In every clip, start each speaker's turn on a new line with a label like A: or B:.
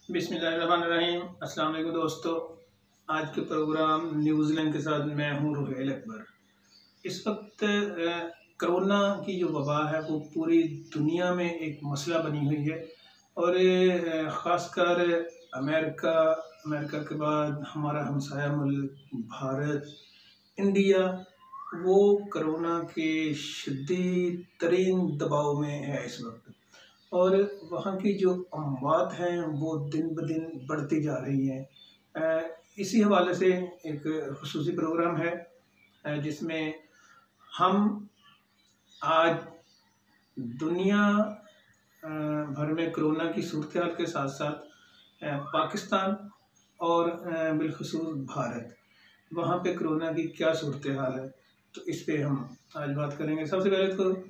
A: बिस्मिल्लाहिर्रहमानिर्रहीम। अस्सलाम वालेकुम दोस्तों। आज के प्रोग्राम न्यूजीलैंड के साथ मैं हूँ रुहैल अकबर। इस वक्त कोरोना की जो वबा है वो पूरी दुनिया में एक मसला बनी हुई है और ख़ासकर अमेरिका के बाद हमारा हमसाया मुल्क भारत, इंडिया वो कोरोना के शदीद तरीन दबाव में है इस वक्त। और वहाँ की जो अमवात हैं वो दिन ब दिन बढ़ती जा रही हैं। इसी हवाले से एक खुसूसी प्रोग्राम है जिसमें हम आज दुनिया भर में कोरोना की सूरत हाल के साथ साथ पाकिस्तान और बिलखुसूस भारत, वहाँ पे कोरोना की क्या सूरत हाल है, तो इस पे हम आज बात करेंगे। सबसे पहले तो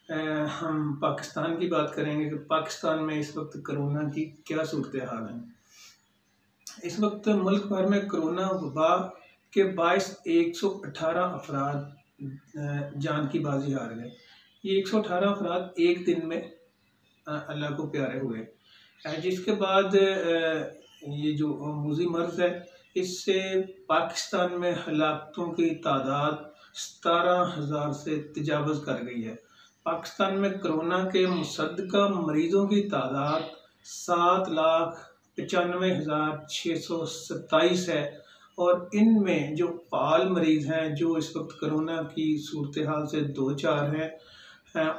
A: हम पाकिस्तान की बात करेंगे कि पाकिस्तान में इस वक्त कोरोना की क्या सूरत हाल है। इस वक्त मुल्क भर में कोरोना वबा के बायस 118 अफराद जान की बाजी हार गए। ये 118 अफराद एक दिन में अल्लाह को प्यारे हुए, जिसके बाद ये जो मूजी मर्ज है इससे पाकिस्तान में हलाकतों की तादाद 17,000 से तजावज़ कर गई है। पाकिस्तान में कोरोना के मुसद्दका मरीजों की तादाद 7,95,627 है और इनमें जो फाल मरीज हैं जो इस वक्त कोरोना की सूरत हाल से दो चार हैं,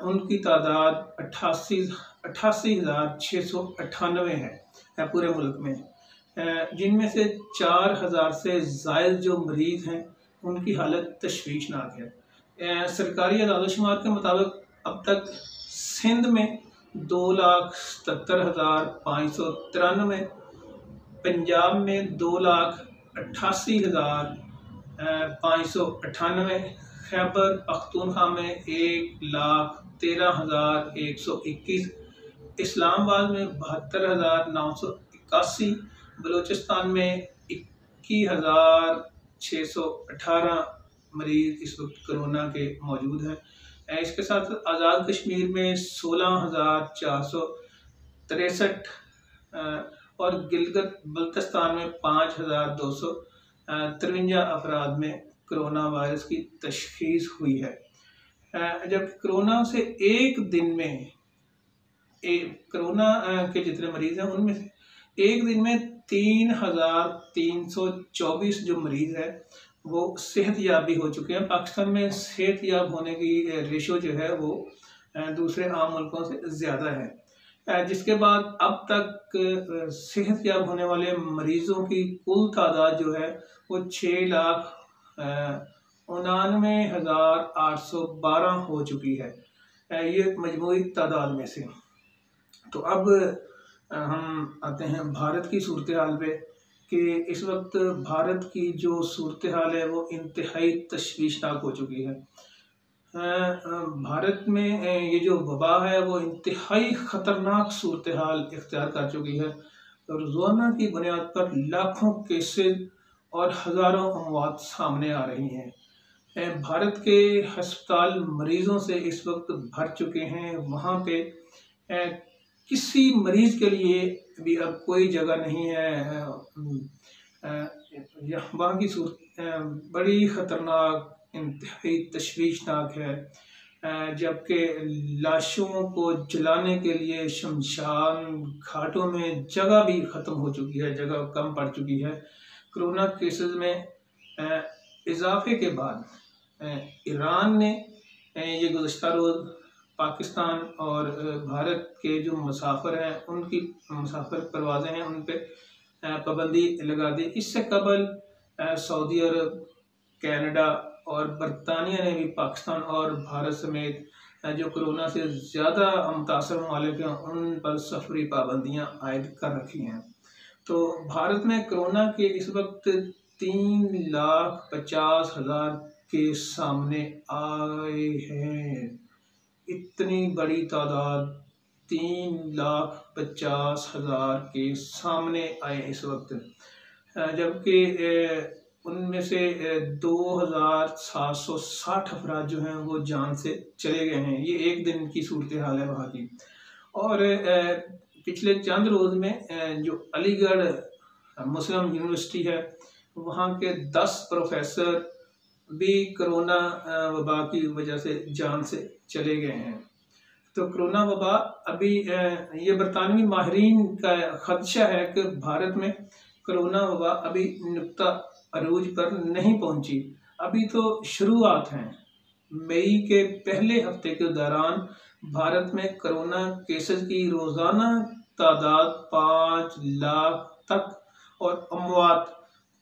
A: उनकी तादाद 88,698 है पूरे मुल्क में, जिनमें से 4,000 से ज़ायद जो मरीज़ हैं उनकी हालत तशवीशनाक है। सरकारी आदादोशुमार के मुताबिक अब तक सिंध में 2,77,593, पंजाब में 2,88,598, खैबर पख्तूनख्वा में 1,13,121, इस्लामाबाद में 72,981, बलूचिस्तान में 21,618 मरीज इस वक्त कोरोना के मौजूद हैं। इसके साथ आज़ाद कश्मीर में 16,463 और गिलगित बल्तिस्तान में 5,253 अफराद में कोरोना वायरस की तशखीस हुई है। जबकि कोरोना से एक दिन में कोरोना के जितने मरीज हैं उनमें से एक दिन में 3,324 जो मरीज है वो सेहतयाब भी हो चुके हैं। पाकिस्तान में सेहतयाब होने की रेशो जो है वो दूसरे आम मुल्कों से ज़्यादा है, जिसके बाद अब तक सेहतयाब होने वाले मरीज़ों की कुल तादाद जो है वो 6,99,812 हो चुकी है, ये मजमूई तादाद में से। तो अब हम आते हैं भारत की सूरत हाल पे कि इस वक्त भारत की जो सूरत हाल है वो इंतहाई तशवीशनाक हो चुकी है। भारत में ये जो वबा है वो इंतहाई ख़तरनाक सूरत हाल इख्तियार कर चुकी है। रोज़ाना की बुनियाद पर लाखों केसेस और हज़ारों अमवात सामने आ रही हैं। भारत के हस्पताल मरीज़ों से इस वक्त भर चुके हैं। वहाँ पे किसी मरीज़ के लिए भी अब कोई जगह नहीं है। वहाँ की सूरत बड़ी ख़तरनाक इंतहाई तशवीशनाक है, जबकि लाशों को जलाने के लिए शमशान घाटों में जगह भी ख़त्म हो चुकी है, जगह कम पड़ चुकी है। कोरोना केसेस में इजाफे के बाद ईरान ने ये गुज़श्ता रोज़ पाकिस्तान और भारत के जो मुसाफिर हैं उनकी मुसाफिर परवाज़ें हैं उन पे पाबंदी लगा दी। इससे कबल सऊदी अरब, कनाडा और बरतानिया ने भी पाकिस्तान और भारत समेत जो कोरोना से ज़्यादा मुतासर ममालिक हैं उन पर सफरी पाबंदियाँ आयद कर रखी हैं। तो भारत में कोरोना के इस वक्त 3,50,000 के सामने आए हैं। इतनी बड़ी तादाद 3,50,000 के सामने आए इस वक्त, जबकि उनमें से 2,760 अफराद जो हैं वो जान से चले गए हैं। ये एक दिन की सूरत हाल है वहाँ की। और पिछले चंद रोज में जो अलीगढ़ मुस्लिम यूनिवर्सिटी है वहाँ के 10 प्रोफेसर भी कोरोना वबा की वजह से जान से चले गए हैं। तो कोरोना वबा अभी ये बरतानवी माहिरीन का खदशा है कि भारत में कोरोना वबा अभी नुक्ता अरूज पर नहीं पहुंची, अभी तो शुरुआत है। मई के पहले हफ्ते के दौरान भारत में कोरोना केसेस की रोजाना तादाद 5 लाख तक और अमवात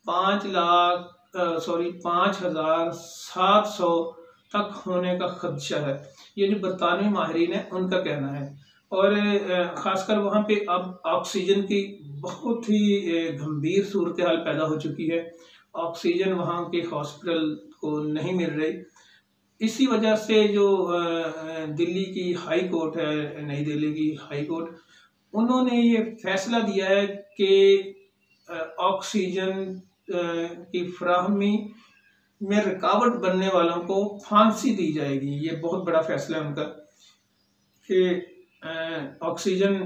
A: 5,700 तक होने का खदशा है। ये जो बरतानवी माहिरीन है उनका कहना है। और ख़ासकर वहाँ पे अब ऑक्सीजन की बहुत ही गंभीर सूरत हाल पैदा हो चुकी है। ऑक्सीजन वहाँ के हॉस्पिटल को नहीं मिल रही। इसी वजह से जो दिल्ली की हाई कोर्ट है, नई दिल्ली की हाई कोर्ट, उन्होंने ये फैसला दिया है कि ऑक्सीजन की फराहमी में रुकावट बनने वालों को फांसी दी जाएगी। ये बहुत बड़ा फैसला है उनका कि ऑक्सीजन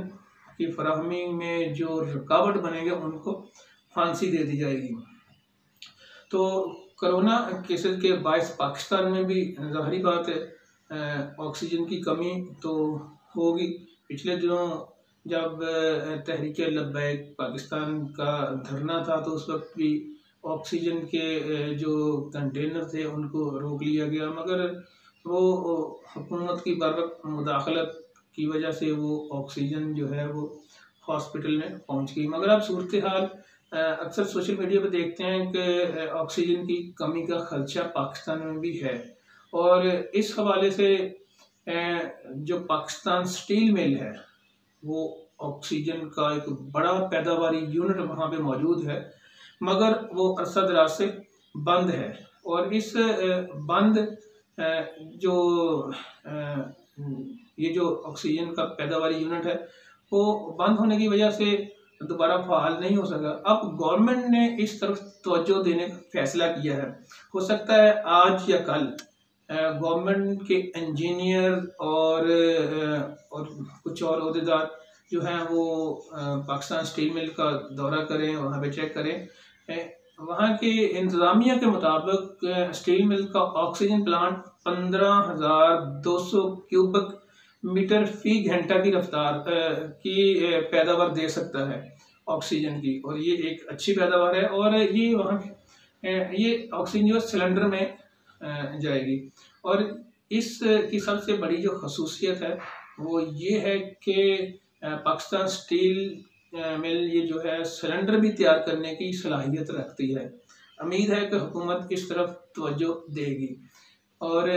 A: की फराहमी में जो रुकावट बनेंगे उनको फांसी दे दी जाएगी। तो कोरोना केसेस के बायस पाकिस्तान में भी ज़ाहिरी बात है ऑक्सीजन की कमी तो होगी। पिछले दिनों जब तहरीक लब्बैक पाकिस्तान का धरना था तो उस वक्त भी ऑक्सीजन के जो कंटेनर थे उनको रोक लिया गया, मगर वो हुकूमत की बर वक्त मुदाखलत की वजह से वो ऑक्सीजन जो है वो हॉस्पिटल में पहुंच गई। मगर अब सूरत हाल अक्सर सोशल मीडिया पर देखते हैं कि ऑक्सीजन की कमी का खदशा पाकिस्तान में भी है। और इस हवाले से जो पाकिस्तान स्टील मिल है वो ऑक्सीजन का एक बड़ा पैदावारी यूनिट वहाँ पे मौजूद है, मगर वो अरसा दराज से बंद है। और इस बंद ये जो ऑक्सीजन का पैदावारी यूनिट है वो बंद होने की वजह से दोबारा फाल नहीं हो सका। अब गवर्नमेंट ने इस तरफ तवज्जो देने का फैसला किया है। हो सकता है आज या कल गवर्नमेंट के इंजीनियर और कुछ और अहदेदार जो हैं वो पाकिस्तान स्टील मिल का दौरा करें, वहाँ पे चेक करें। वहाँ के इंतज़ामिया के मुताबिक स्टील मिल का ऑक्सीजन प्लांट 15,200 क्यूबिक मीटर फी घंटा की रफ्तार की पैदावार दे सकता है ऑक्सीजन की, और ये एक अच्छी पैदावार है। और ये वहाँ ये ऑक्सीजन जो सिलेंडर में जाएगी। और इस की सबसे बड़ी जो खसूसियत है वो ये है कि पाकिस्तान स्टील मिल ये जो है सिलेंडर भी तैयार करने की सलाहियत रखती है। उम्मीद है कि हुकूमत इस तरफ तवज्जो देगी। और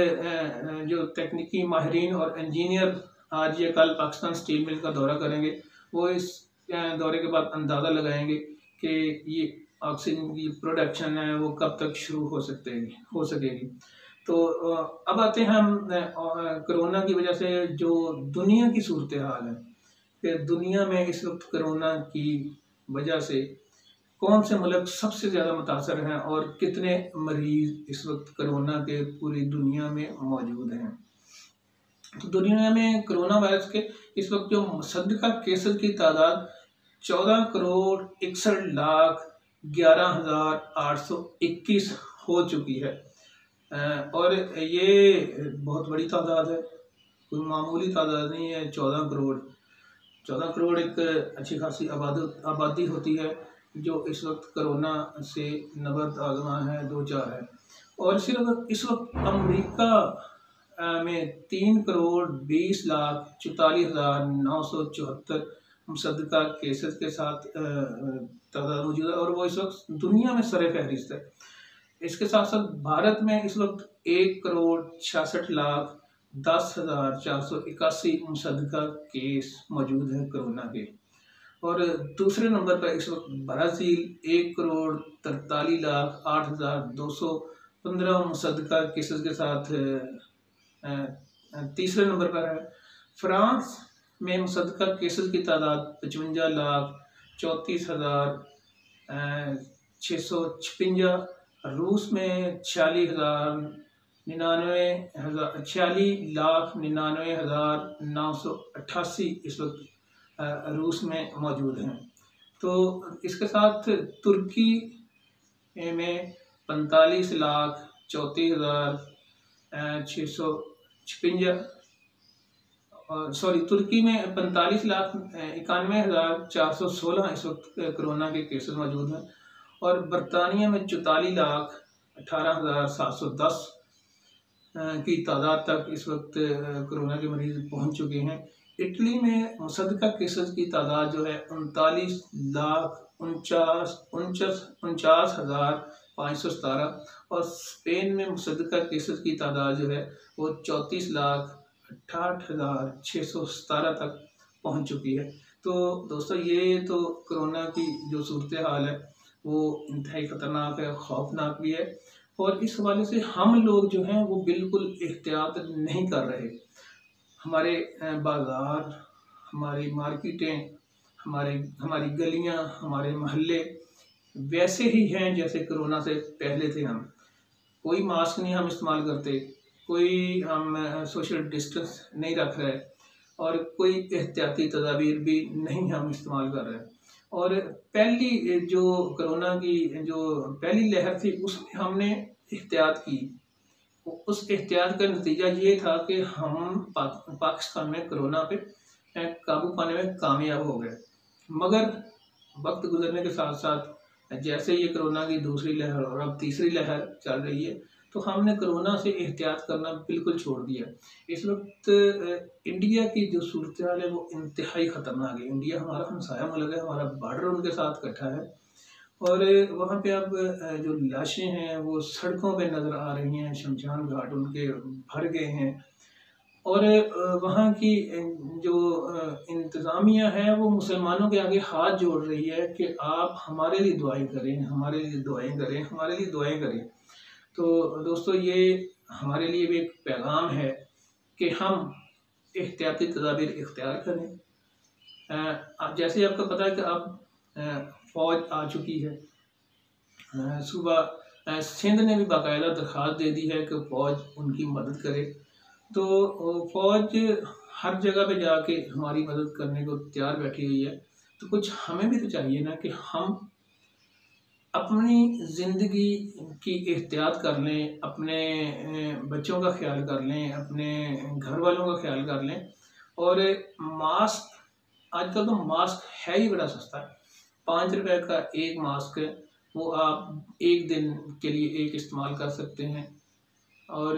A: जो तकनीकी माहिरीन और इंजीनियर आज या कल पाकिस्तान स्टील मिल का दौरा करेंगे वो इस दौरे के बाद अंदाज़ा लगाएंगे कि ये ऑक्सीजन की प्रोडक्शन है वो कब तक शुरू हो सकेगी। तो अब आते हैं हम कोरोना की वजह से जो दुनिया की सूरत हाल है कि दुनिया में इस वक्त कोरोना की वजह से कौन से मुल्क सबसे ज़्यादा मुतासर हैं और कितने मरीज इस वक्त कोरोना के पूरी दुनिया में मौजूद हैं। तो दुनिया में कोरोना वायरस के इस वक्त जो मुसद्दक़ा केसेस की तादाद 14,61,11,821 हो चुकी है। और ये बहुत बड़ी तादाद है, कोई मामूली तादाद नहीं है। 14 करोड़ एक अच्छी खासी आबादी होती है जो इस वक्त कोरोना से नबर्द आज़मा है, दो चार है। और सिर्फ इस वक्त अमेरिका में 3,20,44,974 मुसद्दक़ा केसेस के साथ तादाद मौजूद है और वो इस वक्त दुनिया में सर फहरिस्त है। इसके साथ साथ भारत में इस वक्त 1,66,10,481 मुसद्दक़ा केस मौजूद हैं कोरोना के। और दूसरे नंबर पर इस वक्त ब्राज़ील 1,43,08,215 मुसद्दक़ा केसेस के साथ तीसरे नंबर पर है। फ्रांस में मुसद्दक़ा केसेस की तादाद 55,64,656, रूस में 46,99,988 इस वक्त रूस में मौजूद हैं। तो इसके साथ तुर्की में 45,34,656 तुर्की में 45,91,416 इस वक्त कोरोना के केसेस मौजूद हैं और बरतानिया में 44,18,710 की तादाद तक इस वक्त कोरोना के मरीज पहुंच चुके हैं। इटली में मुसद्दका केसेस की तादाद जो है 39,49,517 और स्पेन में मुसद्दका केसेस की तादाद जो है वो 34,68,617 तक पहुंच चुकी है। तो दोस्तों, ये तो कोरोना की जो सूरत हाल है वो इंतहाई ख़तरनाक है, खौफनाक भी है और इस हवाले से हम लोग जो हैं वो बिल्कुल एहतियात नहीं कर रहे। हमारे बाज़ार, हमारी मार्केटें, हमारी गलियां, हमारे मोहल्ले वैसे ही हैं जैसे कोरोना से पहले थे। हम कोई मास्क नहीं हम इस्तेमाल करते, कोई हम सोशल डिस्टेंस नहीं रख रहे और कोई एहतियाती तदाबीर भी नहीं हम इस्तेमाल कर रहे। और पहली जो कोरोना की जो पहली लहर थी उसमें हमने एहतियात की। उस एहतियात का नतीजा ये था कि हम पाकिस्तान में कोरोना पे काबू पाने में कामयाब हो गए। मगर वक्त गुजरने के साथ साथ जैसे ये कोरोना की दूसरी लहर और अब तीसरी लहर चल रही है तो हमने कोरोना से एहतियात करना बिल्कुल छोड़ दिया। इस वक्त इंडिया की जो सूरत हाल है वो इंतहाई ख़तरनाक है। इंडिया हमारा हमसाया मुल्क है, हमारा बॉर्डर उनके साथ इकट्ठा है और वहाँ पे अब जो लाशें हैं वो सड़कों पे नज़र आ रही हैं, शमशान घाट उनके भर गए हैं और वहाँ की जो इंतज़ामिया है वो मुसलमानों के आगे हाथ जोड़ रही है कि आप हमारे लिए दुआएं करें, हमारे लिए दुआएं करें, हमारे लिए दुआएं करें। तो दोस्तों, ये हमारे लिए भी एक पैगाम है कि हम एहतियाती तदाबीर इख्तियार करें। जैसे आपको पता है कि अब फ़ौज आ चुकी है। सुबह सिंध ने भी बाकायदा दरख्वास्त दे दी है कि फ़ौज उनकी मदद करे। तो फ़ौज हर जगह पे जाके हमारी मदद करने को तैयार बैठी हुई है। तो कुछ हमें भी तो चाहिए ना कि हम अपनी ज़िंदगी की एहतियात कर लें, अपने बच्चों का ख्याल कर लें, अपने घर वालों का ख्याल कर लें। और मास्क, आजकल तो मास्क है ही बड़ा सस्ता है। 5 रुपए का एक मास्क है, वो आप एक दिन के लिए एक इस्तेमाल कर सकते हैं। और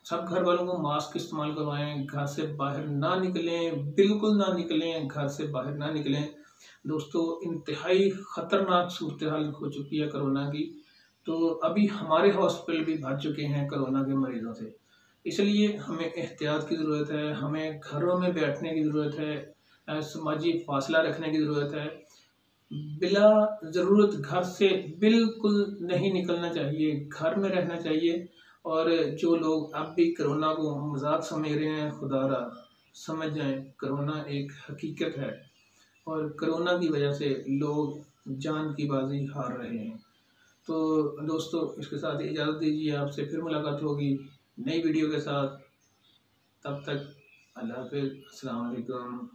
A: सब घर वालों को मास्क इस्तेमाल करवाएं, घर से बाहर ना निकलें, बिल्कुल ना निकलें, घर से बाहर ना निकलें। दोस्तों, इंतहाई ख़तरनाक सूरत हाल हो चुकी है कोरोना की। तो अभी हमारे हॉस्पिटल भी भर चुके हैं कोरोना के मरीज़ों से। इसलिए हमें एहतियात की ज़रूरत है, हमें घरों में बैठने की ज़रूरत है, समाजी फासला रखने की ज़रूरत है। बिला ज़रूरत घर से बिल्कुल नहीं निकलना चाहिए, घर में रहना चाहिए। और जो लोग अब भी कोरोना को मजाक समझ रहे हैं, खुदारा समझ जाएं कोरोना एक हकीकत है और कोरोना की वजह से लोग जान की बाजी हार रहे हैं। तो दोस्तों, इसके साथ इजाज़त दीजिए, आपसे फिर मुलाकात होगी नई वीडियो के साथ। तब तक अल्लाह हाफ़िज़, अस्सलाम वालेकुम।